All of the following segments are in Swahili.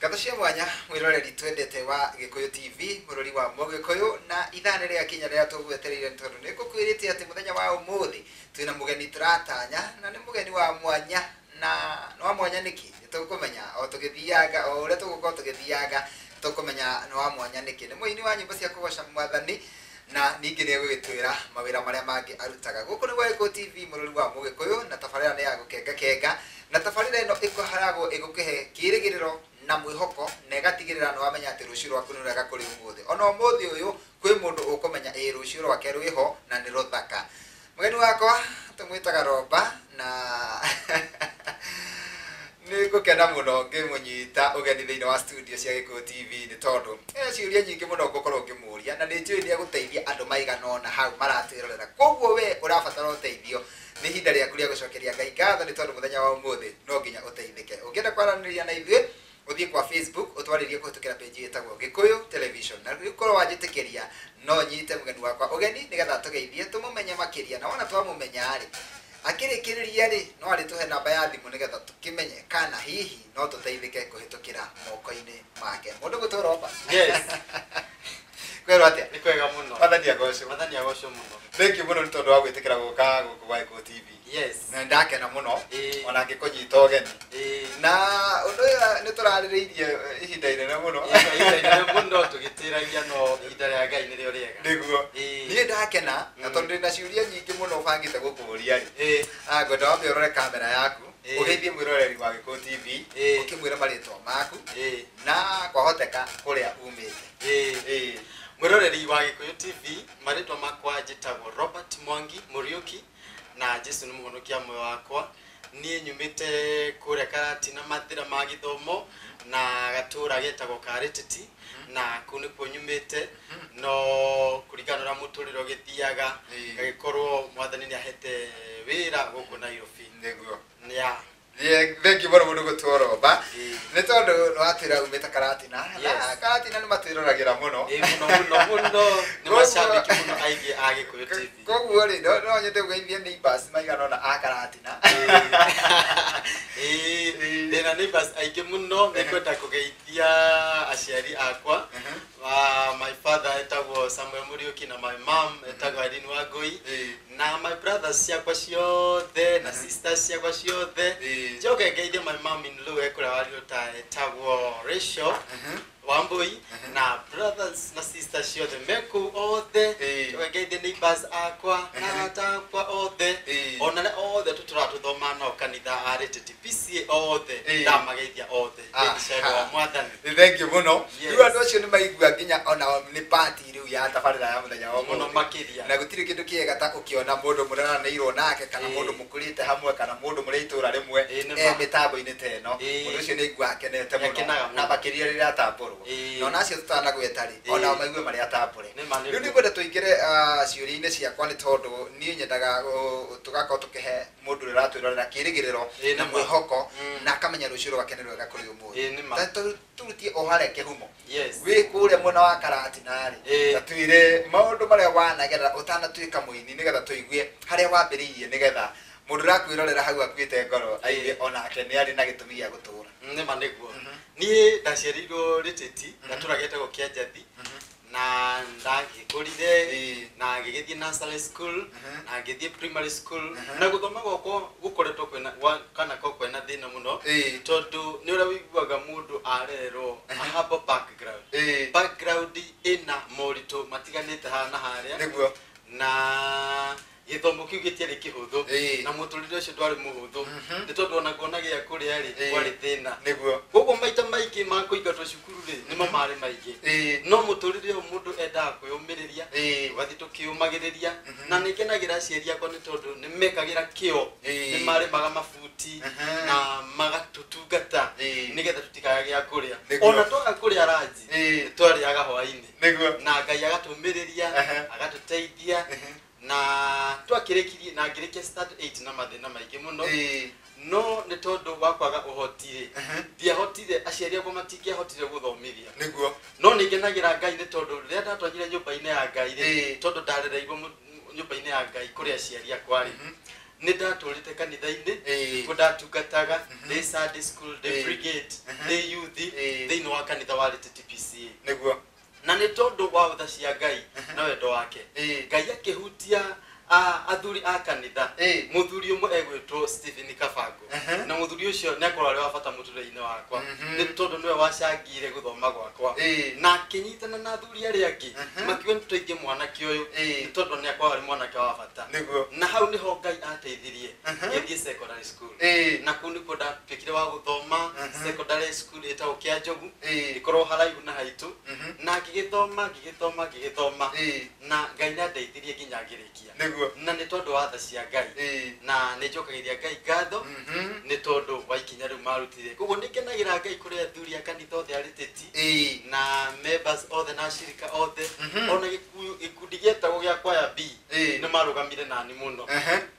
Gato cia mwanya mwiroreri twendete wa Gikuyu TV murori wa Mugikuyu na ithane ria kinya ria tugwetereire ntondu ni kukwirite ati muthenya wa umuthi twina mugeni turatanya na ni mugeni wa mwanya na no mwanya niki tukumenya o tugithiaga o uria tugukorwo tugithiaga tukumenya no wa mwanya niki ni muini wa nyimbo cia kugoca mwathani na ningi ni gwitwira mawira maria mangi arutaga guku ni gwa Gikuyu TV murori wa Mugikuyu na tabarira ni ya gukenga kenga na tabarira ino ikuharagwo igukihe kirigiriro na mwihoko na igatigirira no wamenya ati rucio rwaku ni rwega kuri umuthi ona umuthi uyu kwi mundu ukumenya rucio rwake rwiho na ni ruthaka mugeni wakwa tumwitaga Roba na ni gukena muno ngimunyita ugeni thiini wa studio cia Gikuyu TV ni tondu ciuria nyingi muno ngukorwo ngimuria na ni njui ni aguteithia andu maiganona hau maratwirorera koguo we urabatara uteithio ni hinda riaku ria gucokeria Ngai ngatho ni tondu muthenya wa umuthi no nginya uteithike ungienda kwaraniria na ithuĩ uthie kwa Facebook utwaririe kuhitukira page yetagwo Gikuyu Television na ukorwo wajitikiria no nyite mugeni wakwa ugeni nigetha tugeithie tumumenye makiria na wona twamumenya ari akirikiriria ri no ari tuhe namba ya thimu nigetha tukimenye kana hihi no tuteithike kuhitukira moko-ini make mundu gutwo Roba yes kwero atia ni kwega muno mathani agosho muno thank you muno ni tondu wa gwitikira guka guku gwa Gikuyu TV yes na ndakena muno ona ngikunyita ugeni na undu ni turaririirie ihinda inene muno tugitiragia no ihinda ria Ngai ni rio riega niguo ni ndakena na tondu ndina ciuria nyingi muno bangite gukuria ri ngwenda wambe urore kamera yaku ugeithie mwiroreri wa Gikuyu TV ukimwira maritwa maku na kwahoteka kuria umite mwiroreri wa Gikuyu TV maritwa makwa njitagwo Robert Mwangi Muriuki na Jesu ni muhonokia moyo wakwa nie nyumite kuria Karatina mathira ma githomo na gatura getagwo Karititi na kuni kwa nyumite no kurigana na muturiro githiaga gagikorwo mwathani ni ahete wira guku Nairobi niguo ya thank you muno gutwo Roba ni tondu watwira umita Karatina na Karatina ni matwiroragira muno muno ni mashabiki muno aigi a Gikuyu TV koguo ri no nyende kugeithia neighbors maigana a Karatina ndina neighbors aigi muno ni kwenda kugeithia aciari akwa my father etagwo Samuel Muriuki na my mom etagwo Irene Wangui na my brothers ciakwa ciothe na sisters ciakwa ciothe joke ngeithia my mom in law ekura wariota etagwo Rachel Wambui na brothers na sisters ciothe meku othe joke ngeithia neighbors akwa na atakwa othe ona othe tuturatuthoma no kanitha arĩtĩti PCA othe ndamageithia othe ndicego mwathani thank you muno riu andu acio ni maigua nginya ona ni party riu ya tabarĩra ya muthenya wa muno makiria na gutiri kindu kiega ta ukiona mundu murananĩirwo nake kana mundu mukurite hamwe kana mundu mũrĩitũra rimwe mitambo-ini teno mundu ucio ni igua akenete muno na makiria rĩrĩa atamburwo no nacio tutanagweta ri ona maigue marĩa atambure riu ni kwenda tuingire ciũria-inĩ ciakwa ni tondu niĩ nyendaga tugakorwo tukihe mundu ũratwĩrorera kĩrĩgĩrĩro na mwĩhoko na akamenya rũciũ rwake nĩ rwega kũrĩ ũmũthĩ turutie o harĩa kĩhumo wĩ kũrĩa mwena wa Karatina rĩ na twĩre maũndũ marĩa wanagerera ũtanatuĩka mũini nĩgetha tũigue harĩa wambĩrĩirie nĩgetha mundu rakwĩrorera hau akuĩte ngoro aigue onake nĩ arĩ na gĩtũmi gĩa gũtũũra nĩma nĩguo niĩ ndaciarirwo Rĩtĩti gatura getagwo Kĩanjathi na ndagĩkũrire na ngĩgĩthiĩ nursery school na ngĩthiĩ primary school na gũthoma gũkũ gũkoretwo kwĩna kwĩna thĩna mũno tondu nĩ ũrĩa wĩiguaga mũndũ arerwo ahamba background ĩna moritũ matiganĩte haha na harĩa nĩguo na githomo kiu gitiari kihuthu na muturire ucio ndwari muhuthu ni tondu ona kuona gia kuria ri kwari thina niguo gugu maita maiki ma kuingatwo cukuru ri ni mamari maiki no muturire mundu enda kwiyumiriria wathi tukiumagiriria na nikenagira aciari akwa ni tondu ni mekagira kio ni mari maga mafuti na magatutungata nigetha tutikaya kuria ona twaga kuria raji twari aga hwaini niguo na Ngai agatumiriria agatuteithia na twakirikirie na ngirikia start 8 na mathina maingĩ muno no nĩ tondu wakwaga uhotire ndiahotire aciari akwa matingĩahotire gũthomithia nĩguo no nĩngenagira Ngai nĩ tondu rĩrĩa ndatonyire nyũmba-inĩ ya Ngai tondu ndarereirwo nyũmba-inĩ ya Ngai kũrĩa aciari akwa rĩ nä ndatårä kanitha-inä kå ndatungataga ndä Sunday school ndä brigade ndä youth thä-inä wa kanitha wa TPCA niguo na nä tondå wa utha cia Ngai na wendo wake Ngai akähutia athuri a kanitha muthuri umwe egwitwo Stephen Kabango na muthuri ucio nä akorwo arä wa bata må tå rä-inä wakwa nä tondå nä we wacangire gå thoma gwakwa na akänyitana na athuri arä angä makiuga nä tå teithie mwanake å yå nä tondå nä akorwo arä mwanake wa bata na hau nä ho Ngai ateithirie gäthiä secondary school na kå u nä kuo ndatuä wa gå thoma secondary school ä tagwo kä a Njogu ä korwo haraihu na haitå na ngä gä thoma na Ngai nä andeithirie nginya ngä rä kia na nä tondå wa tha cia Ngai na nä njokagä ria Ngai ngatho nä tondå wa ikinya rä u marutire koguo nä ngenagä ra Ngai kå rä athuri a kanitha othe arä teti na members othe na acirika othe ona gä kundi gä etagwo gä a kwaya B nä marå gamire nani må no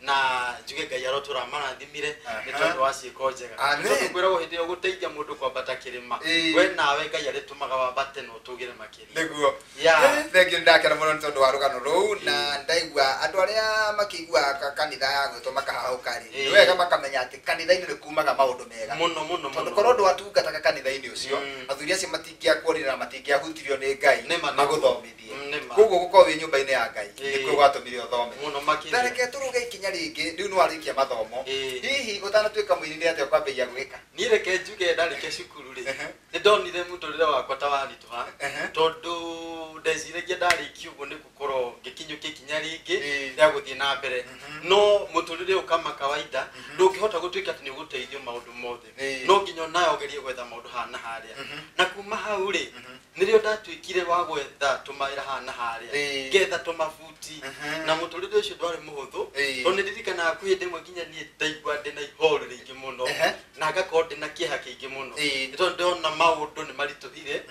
na njuge Ngai arotå ra marathimire nä tondå wa ciäko njega tondå kwä ragwo hä ndä ä yo gå teithia må ndå kwambata kä rä ma we nawe Ngai arä tå maga wambate na å tå gä re makä ria niguo thengio nä ndakena må no nä tondå wa rå gano rå u na ndaigua andå arä a makäigua kanitha ya gwä two makahahå kari nä wega makamenya atä kanitha-inä nä kumaga maå ndå mega tondå korwo ndå atungataga kanitha-inä å cio athuri acio matingä akuonire na matingä ahutirio nä Ngai magå thomithie koguo gå korwo wä nyå mba-inä ya Ngai nä kuo gwatå mire å thome ndareke tå rå ge ikinya rä ngä rä u nä warä kia mathomo hihi å tanatuä ka må ini nä atä kwambä ia gwä ka niä reke njuge ndarä ke cukuru rä nä ndonire må tå rä re wakwa ta waritå ha tondå ndeciragia ndarä ki å guo nä gå korwo ngä kinyå kä ikinya rä ngä rä a gå thiä na mbere no må tå rä re å kama kawaida ndå ngä hota gå tuä ka atä nä å gå teithio maå ndå mothe no nginya nayo gerie gwetha maå ndå hana harä a na kuma hau rä nä rä o ndatuä kire wa gwetha tå mawä ra hana harä a ngetha tå mabuti na må tå rä re å cio ndwarä må hå thå tondå nä ndirikanaga kwä hä ndä ĩmwe nginya niä ndaigua ndä na ihoru rä ingä må no na ngakorwo ndä na kä eha kä ingä må no nä tondå ndĩrona maå ndå nä maritå hire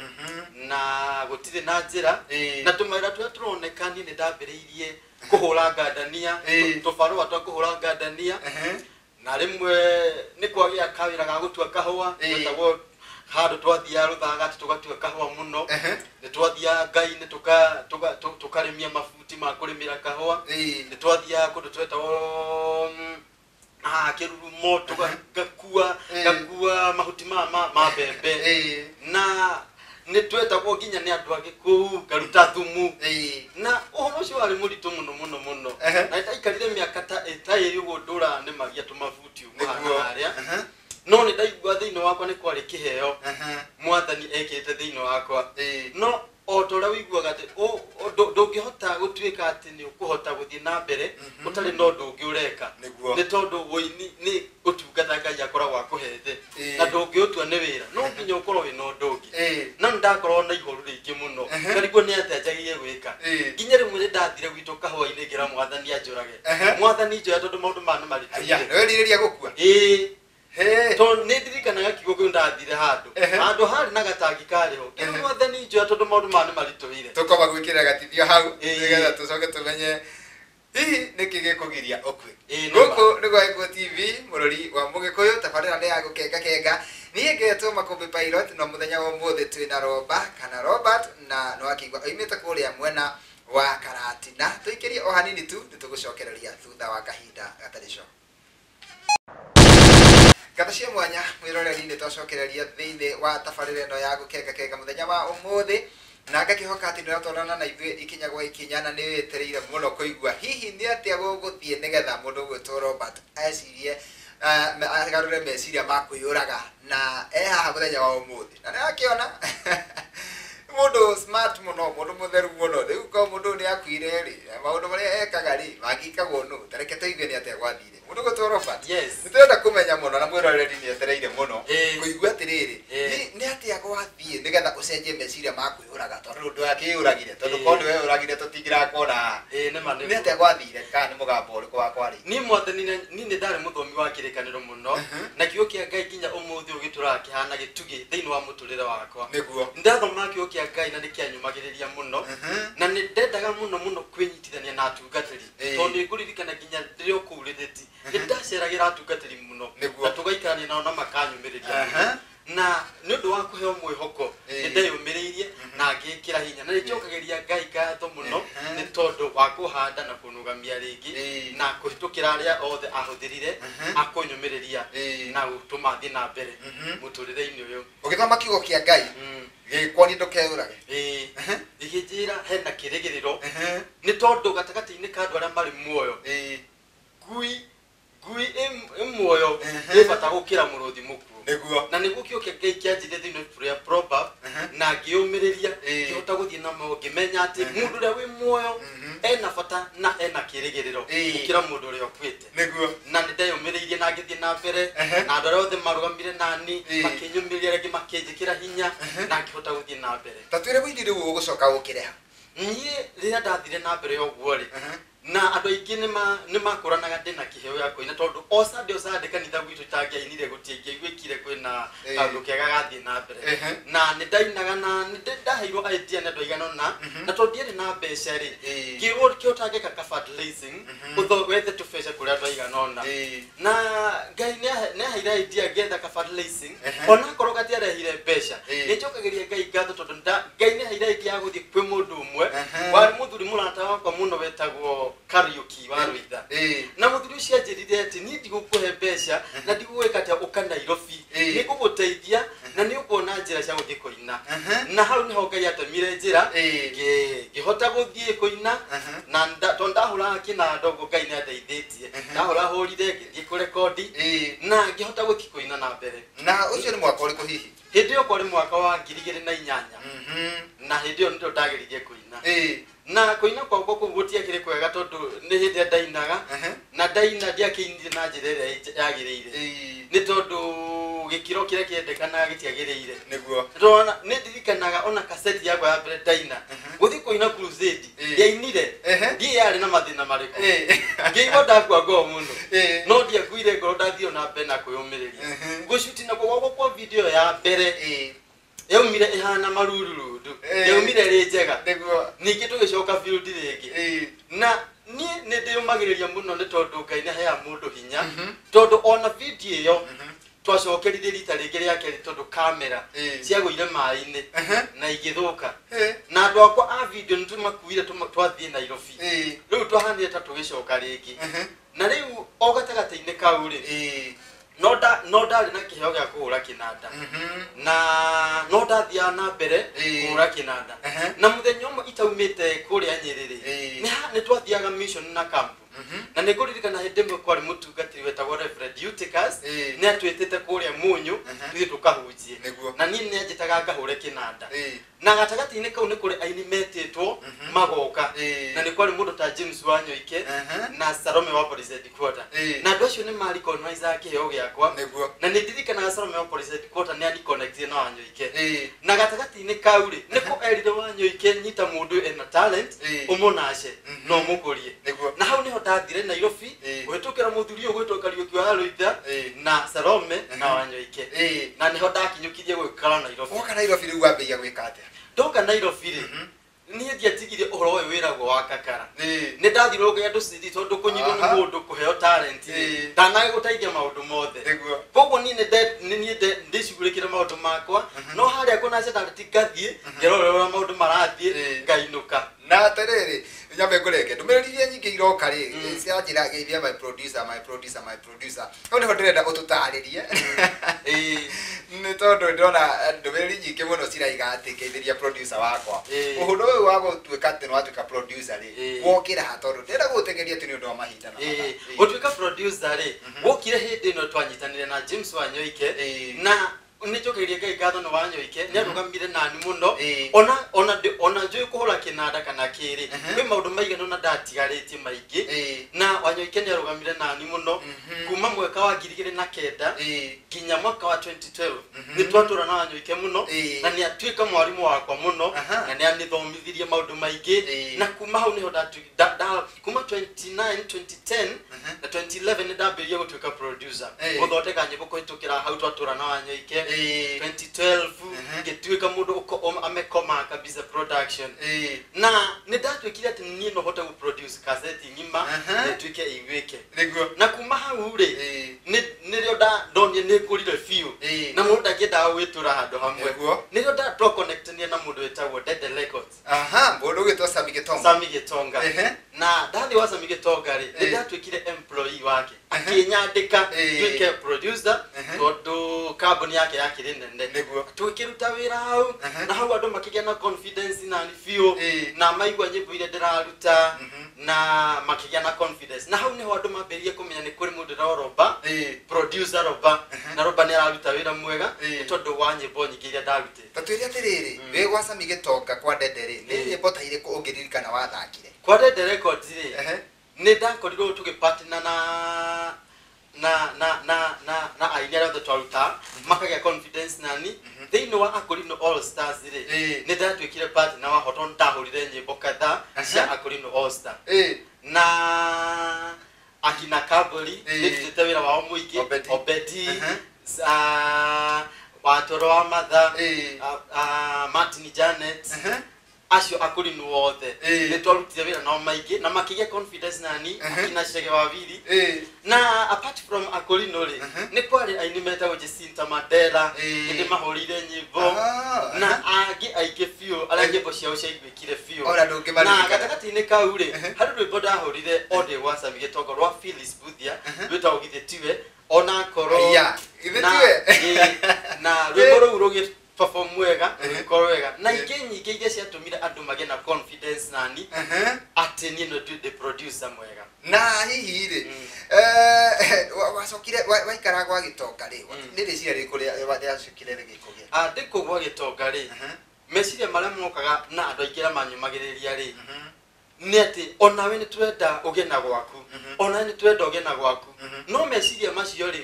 na gå tirä na njä ra na tå mawä ra tå rä a tå roneka niä nä ndambä rä irie kå hå ra ngandania tå barå twa kå hå ra ngandania na rä mwe nä kwagä a kawä ra ga gå tua kahåa getagwo handå twathiaga rå thagati tå gatua kahåa må no nä twathiaga Ngai-inä tå karä mia mabuti ma kå rä mä ra kahåa nä twathiaga kå ndå twetagwo kä rurumo ngakua mahuti ma mbembe na nä twetagwo nginya nä andå angä kå u ngaruta thumu na å horo å cio warä må ritå må no na ndaikarire mä aka ta ä rä å guo ndå ra nä magia tå mabuti å guo harä a no nä ndaigua thä-inä wakwa nä kwarä kä heo mwathani ekä te thä-inä wakwa no o ta å rä a wiguaga atä ndå ngä hota gå tuä ka atä nä å kå hota gå thiä na mbere å tarä na å ndå å ngä å reka nä tondå woini nä å tungata Ngai akoragwo akå hete na ndå ngä å tua nä wä ra no nginya å korwo wä na å ndå å ngä na nä ndakorwo na ihoru rä ingä må no ngarigwo nä atä njagä gwä ka nginya rä mwe nä ndathire gwitå kahåa-inä ngä ra mwathani anjå rage mwathani njoya tondå maå ndå maya nä maritå werirä ria gå kua to nä ndirikanaga kiugo kä u ndathire handå harä na gatangi karä ho kä mwathani njoya tondå maå ndå maya nä maritå ire tå koma gwä kä ra gatithio hau nä getha tå coke tå menye hihi nä kä gä kå giria å kue gå kå nä gwa Eko TV må rå ri wa må gä kå yå tabarä ra nä ya gå kenga niä ngetwo makåmbä pilot no må thenya wa må thä twä na Roba kana Robert na no akigua oimä te kå rä a mwena wa Karatina tå ikä rie o hanini tu nä tå gå cokereria thutha wa kahinda gatarä co Kata cia mwanya mwiroreri nä twacokereria thä-inä wa tabarä ra ä no ya gå kenga må thenya wa å må thä na ngakihoka atä nä ratwarana na ithuä ikinya gwa ikinya na nä wä tä rä ire må no kå igua hihi nä atä a gå thiä nä getha må ndå å gwä two Robert ecirie agarå re meciria ma kwä å raga na haha må thenya wa å må thä na nä rakä ona må ndå smart må no må ndå må theru må no rä u korwo må ndå nä akuire rä maå ndå marä a ekaga rä mangikagwo nå tareke tå igue nä atä a gwathire må ndå gå two Robert nä tå renda kå menya må no na mwä roreri nä etereire må no kå igua atä rä rä nä atä a gwathiä nä getha å cenjie meciria ma kwä å raga tondå ndå akä å ragire tondå korwo nä we å ragire tå tingä rakona nä atä a gwathire kana nä må gambo å rä kå wakwarä niä mwathani niä nä ndarä må thomi wa kä rä kanä må no na kiugo kä a Ngai nginya å må thä å gä tå raga kä hana gä tugä thä-inä wa må tå rä re wakwa nä ndathomaga kiugo kä a Ngai na nä kä anyumagä rä ria må no na nä ndendaga må no kwä nyitithania na atungatä ri tondå nä ngå ririkana nginya rä rä a å kå u rä thä ti nä ndaceragä ra atungatä ri må no na tå gaikarania nao na makanyumä rä ria na nĩ ũndũ wa kũheo mwĩhoko nĩ ndeyũmĩrĩirie na ngĩkĩra hinya na nĩnjokageria Ngai ngatho mũno nĩ tondũ wa kũhanda na kũnũgamia rĩngĩ na kũhĩtũkĩra arĩa othe ahũthĩrire akũnyũmĩrĩria na gũtũma thiĩ na mbere mũtũrĩre-inĩ ũyũ. Ũgĩthoma kiugo kĩa Ngai gĩkwoni ndũkeũrage gĩkĩnjĩra hena kĩrĩgĩrĩro nĩ tondũ gatagatĩ-inĩ ka andũ arĩa marĩ muoyo ngui ĩmuoyo ĩ bata gũkĩra mũrũthi mũkuũ nĩguo na nĩguo kĩo Ngai kĩanjĩrĩire thĩinĩ wa Proverbs na ngĩyũmĩrĩria ngĩhota gũthiĩ na ngĩmenya atĩ mũndũ ũrĩa wĩ muoyo ena bata na ena kĩrĩgĩrĩro gũkĩra mũndũ ũrĩa ũkuĩte nĩguo na nĩndeyũmĩrĩirie na ngĩthiĩ na mbere na andũ arĩa othe marũgamire nani makĩnyũmĩrĩria rĩngĩ makĩnjĩkĩra hinya na ngĩhota gũthiĩ na mbere. Ta twĩre wĩindi rĩu ũgũcoka gũkĩreha. Niĩ rĩrĩa ndathire na mbere ũguo rĩ na andũ aingĩ nĩ makũranaga ndĩ na kĩheo gĩa kũina tondũ o Sunday kanitha gwitũ itangĩainire gũtiaingĩiguĩkire kwĩna kaũndũ kega gathiĩ na mbere na nĩ ndainaga na nĩ ndaheirwo idea nĩ andũ aigana ũna na tondũ ndiarĩ na mbeca rĩ kĩhota ngĩka ka fundraising wethe tũbeca kũrĩ andũ aigana ũna na Ngai nĩ aheire idea ngĩetha ka fundraising ona akorwo gatiarehire mbeca nĩnjokagĩria Ngai ngatho tondũ Ngai nĩ aheire idea ya gũthiĩ kwĩ mũndũ ũmwe warĩ mũthuri mũrata wakwa mũno wetagwo Kariuki wa Rwitha na mũthuri ũcio anjĩrire atĩ niĩ ndigũkũhe mbeca na ndigũgwĩka atĩ ũka Nairobi nĩngũgũteithia na nĩ ũkuona njĩra cia gũthiĩ kũina na hau nĩho Ngai atemire njĩra ngĩhota gũthiĩ kũina na tondũ ndahũraga kĩnanda ũguo Ngai nĩ andeithĩtie ndahũrire ngĩthiĩ kũrekondi na ngĩhota gũthiĩ kũina na mbere. Na ũcio nĩ mwaka ũrĩkũ hihi? Hĩndĩ ĩyo kwarĩ mwaka wa 2008 na hĩndĩ ĩyo nĩrĩo ndageririe kũina na kũina kwakwa kũu gũtiakĩrĩ kwega tondũ nĩ hĩndĩ ndainaga na ndaina ndiakĩinire na njĩra ĩrĩa yagĩrĩire nĩ tondũ gĩkĩro kĩrĩa kĩendekanaga gĩtiagĩrĩire nĩguo nĩ ndirikanaga ona kaseti yakwa ya mbere ndaina gũthiĩ kũina crusade yainire ndiĩ yarĩ na mathĩna marĩkũ ngĩigua ndakua ngoro mũno no ndiakuire ngoro ndathiĩ na mbere na kwĩyũmĩrĩria gũcuti na gwakwa kwa video ya mbere yaumire ihana marururundu yaumire ĩrĩ njega ningĩ tũgĩcoka field rĩngĩ na niĩ nĩ ndĩyũmagĩrĩria mũno nĩ tondũ Ngai nĩ aheaga mũndũ hinya tondũ ona video ĩyo twacokerire rita rĩngĩ rĩa kerĩ tondũ kamera ciagũire maĩ-inĩ na igĩthũka na andũ akwa a video nĩ tũmakuire twathiĩ Nairobi rĩu twahanire ta tũgĩcoka rĩngĩ na rĩu o gatagatĩ-inĩ kau rĩ no ndarĩ na kĩheo gĩa kũhũra kĩnanda na no ndathiaga na mbere kũhũra kĩnanda na mũthenya ũmwe itaumĩte kũrĩa Nyĩrĩ nĩ twathiaga mission na camp na nĩ ngũririkana hĩndĩ ĩmwe kwarĩ mũtungatĩri wetagwo Reverend Eutychus nĩ atwĩtĩte kũrĩa Mũnyũ tũthiĩ tũkahunjie na niĩ nĩ anjĩtaga ngahũre kĩnanda na gatagatĩ-inĩ kau nĩ kũrĩ aini metĩtwo magoka na nĩ kwarĩ mũndũ ta James Wanyoike na Salome wa Police Headquarter na andũ acio nĩ mari recognize kĩheo gĩakwa na nĩ ndirikanaga Salome wa Police Headquarter nĩ ani connected na Wanyoike na gatagatĩ-inĩ kau rĩ nĩko erire Wanyoike nyita mũndũ ena talent ũmũnace no mũkũrie na hau nĩho ndathire Nairobi ũhĩtũkĩra mũthuri ũyũ gwĩtwo Kariuki wa Rwitha na Salome na Wanyoike na nĩho ndakinyũkirie gwĩkara Nairobi. Woka Nairobi rĩu wambĩrĩria gwĩka atĩa? Ndoka Nairobi rĩ niĩ ndiatigire ũhoro ũyũ wĩragwo wa kakara nĩ ndathirũngagia andũ cidi tondũ kũnyitwo nĩ mũndũ kũheo talent ndanage gũteithia maũndũ mothe koguo niĩ ndĩcugurĩkĩre maũndũ makwa no harĩa kũnace talent ngathiĩ ngĩrorera maũndũ marathiĩ ngainũka na atĩrĩrĩ nyambe ngũreke ndũmĩrĩri iria nyingĩ iroka rĩ cia njĩra geithia my producer no nĩho ndĩrenda ũtũtarĩrie nĩ tondũ ndĩrona ndũmĩrĩri nyingĩ mũno ciraiga atĩ geithĩria producer wakwa ũhũthũ ũyũ wa gũtuĩka atĩ nĩwatuĩka producer rĩ wokĩra ha tondũ ndĩrenda gũgũteng'eria atĩ nĩ ũndũ wa mahinda gũtuĩka producer rĩ wokire hĩndĩ ĩno twanyitanire na James Wanyoike na nĩnjokeirie Ngai ngatho nĩ Wanyoike nĩ arũgamire nani mũno ona njũĩ kũhũra kĩnanda kana kĩrĩ kwĩ maũndũ maigana ũna ndatigarĩtie maingĩ na Wanyoike nĩ arũgamire nani mũno kuma mwaka wa 2009 nginya mwaka wa 2012 nĩ twatũra na Wanyoike mũno na nĩ atuĩka mwarimũ wakwa mũno na nĩ anithomithirie maũndũ maingĩ na kuma hau nĩho kuma 2010 na 2011 nĩ ndambĩrĩirie gũtuĩka producer gũthondeka nyĩmbo kũhĩtũkĩra hau twatũra na Wanyoike 2012 ngĩtuĩka mũndũ amekoma kabisa production na nĩ ndatwĩkire atĩ niĩ no hote gũproduce cassette ng'ima nĩtuĩke ĩigwĩke na kuma hau rĩ nĩrĩo ndonire nĩngũrire biũ na mũndũ ndangĩendaga gwĩtũra handũ hamwe nĩrĩo ndaconnectania na mũndũ wĩtagwo Dede Records mũndũ ũgĩtwo Sami Gĩtonga na ndathi wa Sami Gĩtonga rĩ nĩ ndatwĩkire employee wake akĩnyandĩka tuĩke producer tondũ kambuni yake yakĩrĩ nene twĩkĩruta wĩra hau na hau andũ makĩgĩa na confidence na biũ na maigua nyĩmbo iria ndĩraruta na makĩgĩa na confidence na hau nĩho andũ mambĩrĩrie kũmenya nĩ kũrĩ mũndũ ũretwo Roba producer Roba na Roba nĩ araruta wĩra mwega nĩ tondũ wa nyĩmbo nyingĩ iria ndarutĩte ta twĩre atĩrĩrĩ wĩ gwa Sami Gĩtonga kwa Dede rĩ nĩ nyĩmbo ta irĩkũ ũngĩririkana wathakire kwa Dede Records rĩ nĩ ndakorirwo tũgĩpartner na aini arĩa othe twaruta makagĩa confidence nani thĩinĩ wa Akorino All Stars rĩ nĩ ndatwĩkire partner wa hoto ndahũrire nyĩmbo kadhaa cia Akorino All Star na akina Kaburi nĩtutĩte wĩra wao mũingĩ Obedi Watoro wa Matha Martin Janet acio Akorino wothe nĩ twarutire wĩra nao maingĩ na makĩgĩa confidence nani akina Chege Wawiri na apart from Akorino rĩ nĩ kwarĩ aini metagwo Jacinta Mandela nĩ mahũrire nyĩmbo na angĩ aingĩ biũ arĩa nyĩmbo ciao ciaiguĩkire biũ na gatagatĩ-inĩ kau rĩ harĩ rwĩmbo ndahũrire ode wa Sami Gĩtonga rwa Phyllis Buthia rwĩtagwo Githĩ Tiwe ona korwo na rwĩmbo rũu rũgĩ perform wega rũgĩkorwo wega na ingĩ nyingĩ iria ciatũmire andũ magĩe na confidence nani atĩ niĩ no the producer mwega na hihi rĩ wacokire waikara gwa Gĩtonga rĩ nĩ rĩciria rĩkũ rĩacokire rĩgĩkũgĩa ndĩkũ gwa Gĩtonga rĩ meciria marĩa mokaga na andũ aingĩ arĩa manyumagĩrĩria rĩ nĩ atĩ onawe nĩ twenda ũgena gwaku onawe nĩ twenda ũgena gwaku no meciria macio rĩ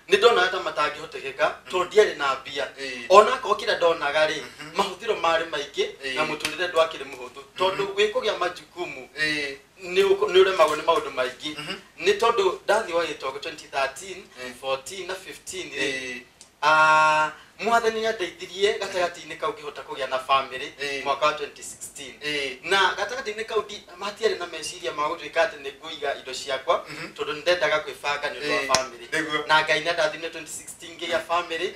nĩ ndona ta matangĩhotekeka tondũ ndiarĩ na mbia ona korwo kĩrĩa ndonaga rĩ mahũthĩro marĩ maingĩ na mũtũrĩre ndwakĩrĩ mũhũthũ tondũ gwĩkũgĩa majukumu nĩ ũremagwo nĩ maũndũ maingĩ nĩ tondũ ndathi wa Gĩtonga 2013 14 na 15 rĩ mwathani nĩandeithirie gatagatĩ-inĩ kau ngĩhota kũgĩa na family mwaka wa 2016 na gatagatĩ-inĩ kau matiarĩ na meciria ma gũtuĩka atĩ nĩ ngũiga indo ciakwa tondũ nĩ ndendaga kwĩbanga nĩ ũndũ wa family na Ngai nĩandathimire 2016 ngĩgĩa family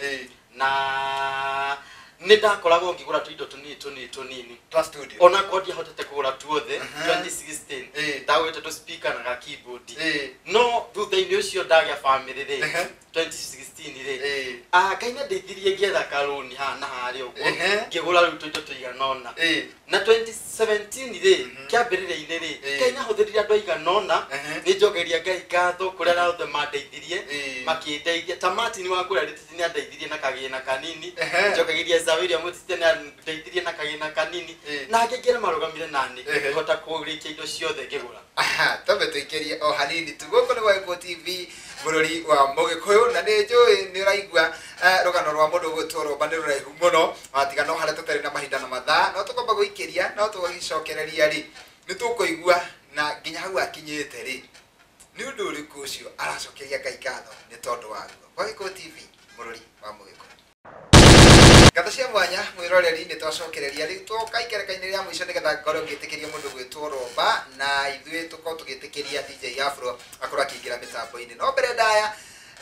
na nĩ ndakoragwo ngĩgũra tũindo tũnini twa studio ona korwo ndiahotete kũgũra tuothe 2016 ndagũrĩte tũ speaker na ga keyboard no thutha-inĩ ũcio ndagĩa family rĩ 2016 rĩ Ngai nĩandeithirie ngĩetha karũni haha na harĩa ũguo ngĩgũra rĩu tũindo tũiganona na 2017 rĩ kĩambĩrĩria-inĩ rĩ Ngai nĩahũthĩrire andũ aiganona nĩ njogeria Ngai ngatho kũrĩa arĩa mandeithirie makĩndeithia ta Martin wa kũrĩa rĩtiti nĩandeithirie na kagĩna kanini njogeria Zawĩria Mũtiti nĩandeithirie na kagĩna kanini na ngĩngĩra marũgamire nani ngĩhota kũrĩkia indo ciothe ngĩgũra tambe tũikĩrie o hanini tu gũkũ nĩ Wembu TV bũrũri wa Mũgĩkũyũ na nĩ njũĩ nĩ ũraigua rũgano rwa mũndũ ũgwĩtwo Roba nĩ rũraihu mũno watigana no harĩa tũtarĩ na mahinda na mathaa no tũkomba gũikĩria no tũgĩcokereria rĩ nĩ tũkũigua na nginya hau akinyĩte rĩ nĩ ũndũ ũrĩkũ ũcio aracokeria Ngai ngatho nĩ tondũ waguo Wembu TV bũrũri wa Mũgĩkũyũ Gatho cia mwanya mwĩroreri nĩ twacokereria rĩu twoka ikereka-inĩ rĩa mũico nĩgetha ngorwo ngĩtĩkĩria mũndũ gwĩtwo Roba na ithuĩ tũkorwo tũgĩtĩkĩria DJ Afro akorwo akĩingĩra mĩtambo-inĩ no mbere ndaya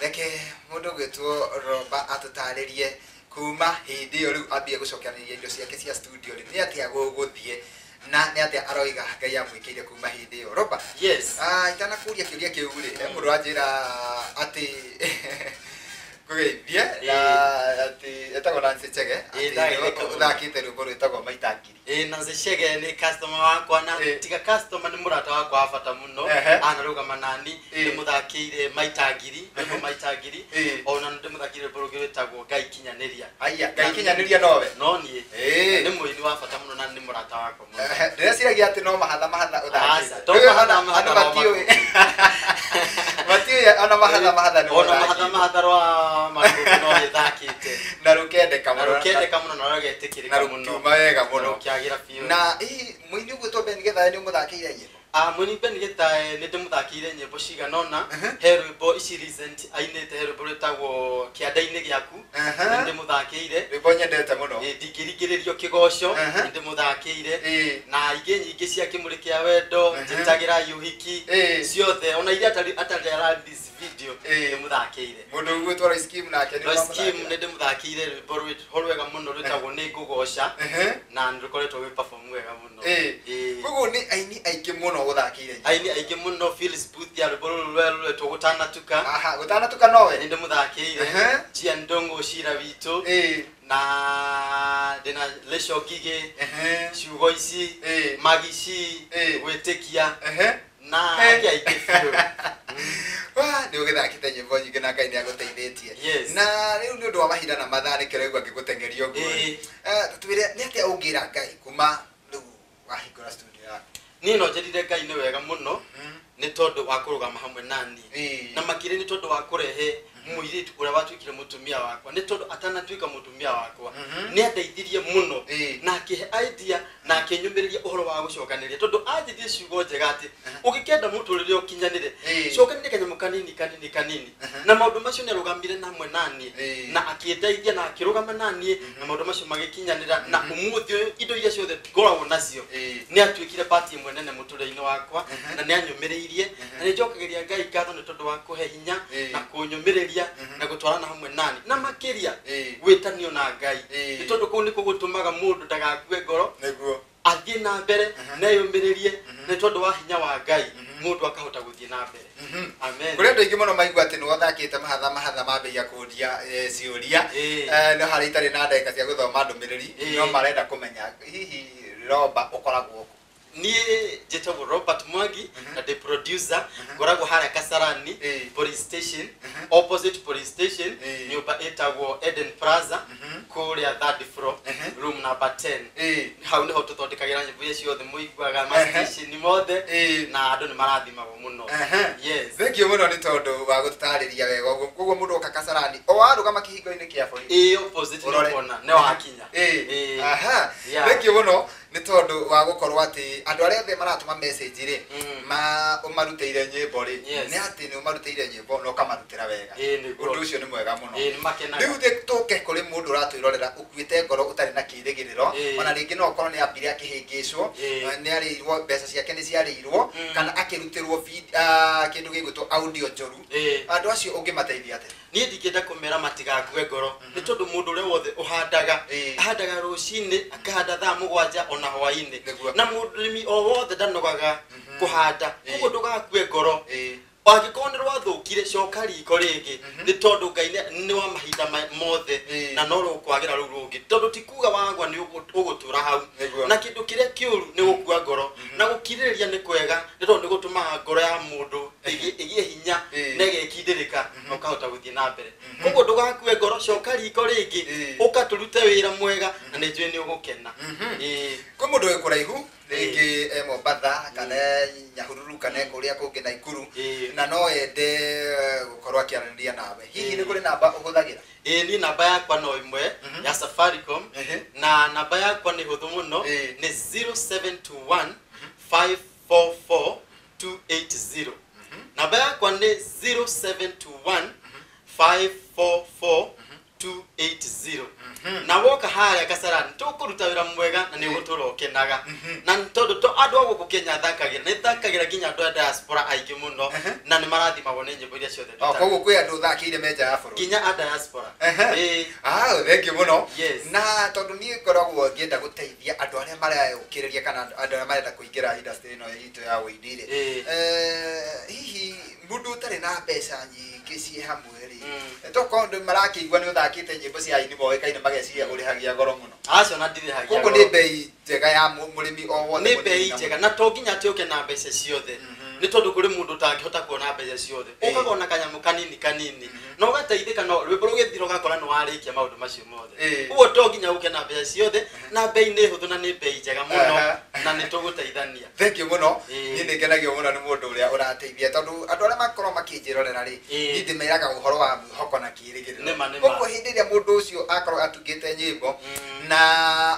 reke mũndũ gwĩtwo Roba atũtarĩrie kuma hĩndĩ ĩyo rĩu ambie gũcokanĩrĩria indo ciake cia studio rĩ nĩ atĩa gũgũthiĩ na nĩ atĩa aroiga Ngai amwĩkĩire kuma hĩndĩ ĩyo Roba yes itanakũria kĩũria kĩu rĩ mũndũ anjĩra atĩ kũgeithie atĩ etagwo Nancy Chege ũthakĩte rwĩmbo rwĩtagwo Maita Ngiri Nancy Chege nĩ customer wakwa na tiga customer nĩ mũrata wakwa wa bata mũno anarũgama nani nĩ mũthakĩire Maita Ngiri rwĩmbo Maita Ngiri ona nĩ ndĩmũthakĩire rwĩmbo rũngĩ rwĩtagwo Ngai Kinyanĩria Ngai Kinyanĩria nowe no niĩ nĩ mũini wa bata mũno na nĩ mũrata wakwa mũno ndĩreciragia atĩ no mahatha ũthakĩte matiũĩ ona mahatha mahatha rwa maruko no ithakĩte na rũkendeka mũno na rũgetĩkĩrĩka mũno na rũkiuma wega mũno rũkĩagĩra biũ na mũini ũgwĩtwo Ben Gĩthae nĩ ũmũthakĩire nyĩmbo Mwini Ben geta nende muthakire nyimbo ciganona he rwimbo ici recent ainete he rwimbo rwitagwo kianda-ini giaku nende muthakire rwimbo nyendete muno ndingirigiririo kigoco nende muthakire na ingi nyingi cia kimuri kia wendo njitagira yuhiki ciothe ona iria atari this video nende muthakire mundu gwitwa Roy Scheme nake ni Scheme nende muthakire rwimbo rwitagwo muno rwitagwo ni ngugoca na ndukoretwo wi perform wega muno koguo ni aini aingĩ muno gũthakĩire aini aingĩ muno Phyllis Booth ya rwĩmbo tũgũtanatuka gũtanatuka nowe nĩ ndĩmũthakĩire Chia Ndongo Cira witũ na ndĩna Lesho Ngigĩ ciugo ici Magici gwĩtĩkia na angĩ aingĩ biũ nĩ ũgĩthakĩte nyĩmbo nyingĩ na Ngai nĩ agũteithĩtie na rĩu nĩ ũndũ wa mahinda na mathaa nĩ kĩrĩa igua ngĩgũteng'eria ũguo twĩre nĩ atĩa ũngĩra Ngai kuma rĩu wahingũra studio yaku niĩ no njerire Ngai nĩ wega mũno nĩ tondũ wa kũrũgama hamwe nani na makĩria nĩ tondũ wa kũrehe mũirĩtu ũrĩa watuĩkire mũtumia wakwa nĩ tondũ atanatuĩka mũtumia wakwa nĩ andeithirie mũno na akĩhe idea na akĩnyũmĩrĩria ũhoro wa gũcokanĩria tondũ anjĩtie ciugo njega atĩ ũgĩkenda mũtũrĩre ũkinyanĩre cokanĩria kanyamũ kanini na maũndũ macio nĩ arũgamire namwe naniĩ na akĩndeithia na akĩrũgama naniĩ na maũndũ macio magĩkinyanĩra na ũmũthĩ indo iria ciothe ngoragwo nacio nĩ atuĩkire part ĩmwe nene mũtũrĩre-inĩ wakwa na nĩ anyũmĩrĩirie na nĩ njokagĩria Ngai ngatho nĩ tondũ wa kũhe hinya na kũnyũmĩrĩria na gũtwarana hamwe nani na makĩria gwĩtanio na Ngai nĩ tondũ kũu nĩ kũgũtũmaga mũndũ ndagakue ngoro athiĩ na mbere na eyũmĩrĩrie nĩ tondũ wa hinya wa Ngai mũndũ akahota gũthiĩ na mbere amen kũrĩ andũ aingĩ mũno maigua atĩ nĩ wathakĩte mahatha mambĩrĩria kũũria ciũria no harĩa itarĩ na ndagĩka cia gũthoma ndũmĩrĩri no marenda kũmenya hihi Roba ũkoragwo niĩ njĩtagwo Robert Mwangi na the producer ngoragwo harĩa Kasarani police station opposite police station nyũmba ĩtagwo Eden Plaza kũrĩa 3rd floor room number 10 hau nĩho tũthondekagĩra nyĩmbo iria ciothe mũiguaga ma station mothe na andũ nĩ marathimagwo mũno thank you mũno nĩ tondũ wa gũtarĩria wega ũguo koguo mũndũ oka Kasarani o warũgama kĩhingo-inĩ kĩa borithi opposite nĩwona nĩ wakinya thank you mũno nĩ tondũ wa gũkorwo atĩ andũ arĩa othe maratũma message rĩ ũmarutĩire nyĩmbo rĩ nĩ atĩ nĩ ũmarutĩire nyĩmbo na ũkamarutĩra wega ũndũ ũcio nĩ mwega mũno rĩu tũke kũrĩ mũndũ ũratwĩrorera ũkuĩte ngoro ũtarĩ na kĩĩrĩgĩrĩro ona rĩngĩ no ũkorwo nĩ ambire akĩhĩngĩcwo nĩ arĩirwo mbeca ciake nĩ ciarĩirwo kana akĩrutĩrwo kĩndũ gĩgwĩtwo audio njoru andũ acio ũngĩmateithia atĩa niĩ ndingĩenda kũmera matigakue ngoro nĩ tondũ mũndũ ũrĩa wothe ahandaga rũcinĩ akahanda thaa 7 ona hwainĩ na mũrĩmi o wothe ndanogaga kũhanda ũguo ndũgakue ngoro angĩkorwo nĩ rwathũkire coka riko rĩngĩ nĩ tondũ Ngai nĩ wa mahinda mothe na no rũkwagĩra rũu rũngĩ tondũ ti kuga wagwa nĩ ũgũtũra hau na kĩndũ kĩrĩa kĩũru nĩ gũkua ngoro na gũkirĩrĩria nĩ kwega nĩ tondũ nĩ gũtũmaga ngoro ya mũndũ ĩgĩe hinya na ĩgekindĩrĩka na ũkahota gũthiĩ na mbere koguo ndũgakue ngoro coka riko rĩngĩ ũkatũrute wĩra mwega na nĩ njũĩ nĩ ũgũkena kwĩ mũndũ wĩ kũraihu rĩngĩ Mombatha kana Nyahururu kana kũrĩa kũngĩ Naikuru na no ende gũkorwo akĩaranĩria nawe hihi nĩ kũrĩ namba ũhũthagĩra niĩ namba yakwa no ĩmwe ya Safaricom na namba yakwa nĩ hũthũ mũno nĩ 0721 544 280 namba yakwa nĩ 0721 544 280 na woka harĩa Kasarani tũkũruta wĩra mwega na nĩ ũgũtũra ũkenaga na tondũ andũ a gũkũ Kenya thakagĩra nginya andũ a diaspora aingĩ mũno na nĩ marathimagwo nĩ nyĩmbo iria ciothe koguo kwĩ andũ thakĩire me nja ya bũrũri nginya a diaspora thank you mũno na tondũ niĩ ngoragwo ngĩenda gũteithia andũ arĩa mareyũkĩrĩria kana andũ arĩa marenda kũingĩra industry ĩno itũ ya wĩini-rĩ hihi mũndũ ũtarĩ na mbeca nyingĩ ciĩ hamwe rĩ tokorwo andũ marakĩigua nĩ ũthakĩte nyĩmbo cia aini moĩkaine mageciria ũrĩhagia goro mũno acio na ndirĩhagia koguo nĩ mbei njega ya mũrĩmi o wothe nĩ mbei njega na to nginya atĩ ũke na mbeca ciothe nĩ tondũ kũrĩ mũndũ ũtangĩhota kuona mbeca ciothe ũkagona kanyamũ kanini na ũgateithĩka no rwĩmbo rũgĩthira ũgakora nĩ warĩkia maũndũ macio mothe ũguo to nginya ũke na mbeca ciothe na mbei nĩ hũthũ na nĩ mbei njega mũno na nĩ tũgũteithania thank you mũno niĩ nĩ ngenagio mũno nĩ mũndũ ũrĩa ũrateithia tondũ andũ arĩa makorwo makĩnjĩrorera rĩ niĩ ndĩmeraga ũhoro wa mwĩhoko na kĩĩrĩgĩrĩro koguo hĩndĩ ĩrĩa mũndũ ũcio akorwo atungĩte nyĩmbo na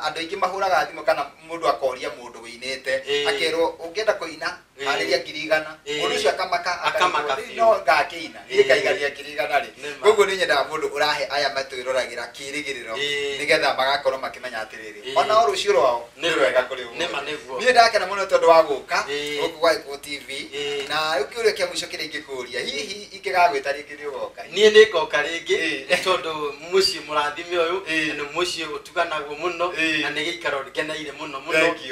andũ aingĩ mahũraga thimũ kana mũndũ akoria mũndũ wĩinĩte akerwo ũngĩenda kũina hariria kirigana mundu cio akamaka no ngakina ikaigania kirigana ri koguo ni nyenda mundu urahe aya matwirораgira kirigiriro nigetha magakorwo makimenya atiriri ona orucio rwao ni rwega kuri uguo ni ndakena muno tondu wa guka guku gwa Iko TV na ukiuria kia mwisho kire ingikuria hihi ingigagwita ringi ni ugoka nie ni ngoka ringi tondu muci murathime uyu ni muci utuganaguo muno na ni gikaro ngeneire muno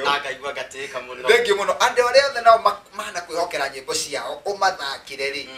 na ngaigua gateka muno thengi muno ande ore othe nao mana kwihokera nyimbo ciao umathakire ri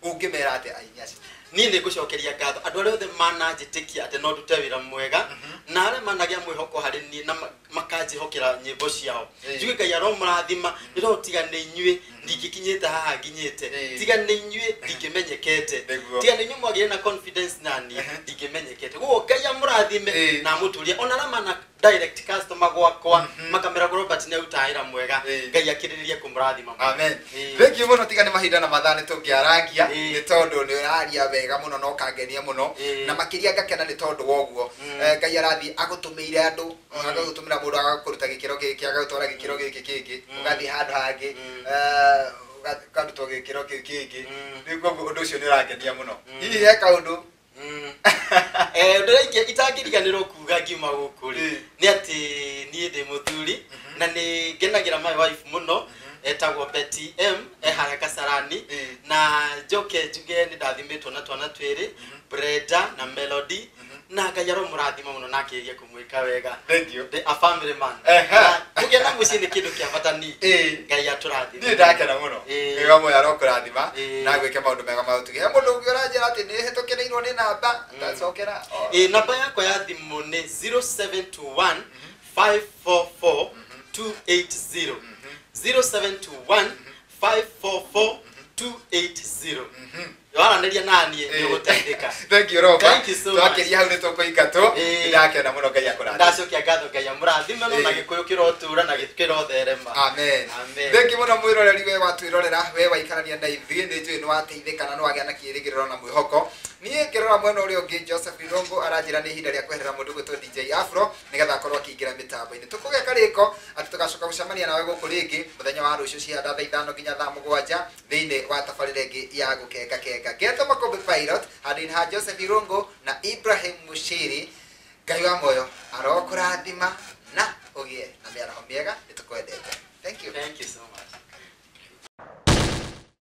ungimera ate ainyasi ni ndi gucokeria ngatho andu aria othe mananjitikia ati no ndute wira mwega na aria managia mwihoko hari ni na makanjihokera nyimbo ciao njuge Ngai aro murathima ndiro tiga ni inyue ndigikinyite haha nginyite tiga ni inyue ndikimenyekete tiga ni inyue mwagire na confidence nani ndikimenyekete guo Ngai amurathime na muturia ona na mana direct customer gwakwa makamera Robert ne utaira mwega Ngai akiririe kumurathima amen thank you muno tiga ni mahinda na mathane tungiarangia ni tondu ni uraria wega muno no kangenia muno na makiria ngakena ni tondu woguo Ngai arathi agutumeire andu agagutumira mundu agakuruta gikiro giki agagutwara gikiro giki kingi ugathi handu hangi ukandutwo gikiro kingi ni koguo undu ucio ni urangenia muno hihi he kaundu ndiraike itangiriganirwo kuga ngiuma guku ri ni ati nie ndi muthuri na ni ngenagira my wife muno etagwo Betty M ehara Kasarani na njoke njuge ni ndathimitwo na twana twiri Brenda na Melody na Ngai aro murathima muno nakiria kumwika wega thank you a family man kugena muci ni kindu kia bata ni Ngai aturathima ni ndakena muno wega moya aro kurathima na gwike maundu mega mautuge he mundu ungiorajira ati ni hetokereirwo ni namba ndacokera namba yakwa ya thimu ni 0721 544 280 0721 544 280 Yara neria nani ni guteithika thank you Roba thank you so much twakiria hau ni tukuingato ndakena muno Ngai akurathima ndacokia ngatho Ngai amurathime no na gikuyu kirotura na gikiro therema amen thank you muno mwiroreri we watwirorera we waikarania na ithie ni njui ni wateithika na no agia na kirigiriro na mwihoko nie ngirora mwena uri ungi Joseph Irongo aranjira ni hinda ria kweherera mundu gwitwo DJ Afro nigetha akorwo akiingira mitambo-ini tukugeka riko ati tugacoka gucemania nawe guku ringi muthenya wa rucio cia thaa 5 nginya thaa 7 thiini wa tabarira ingi ya gukenga kenga geto makombe pilot hadin ha Joseph Irongo na Ibrahim Mushiri Ngai wa moyo arokurathima na ugie na miaraho miega nitukwendete thank you so much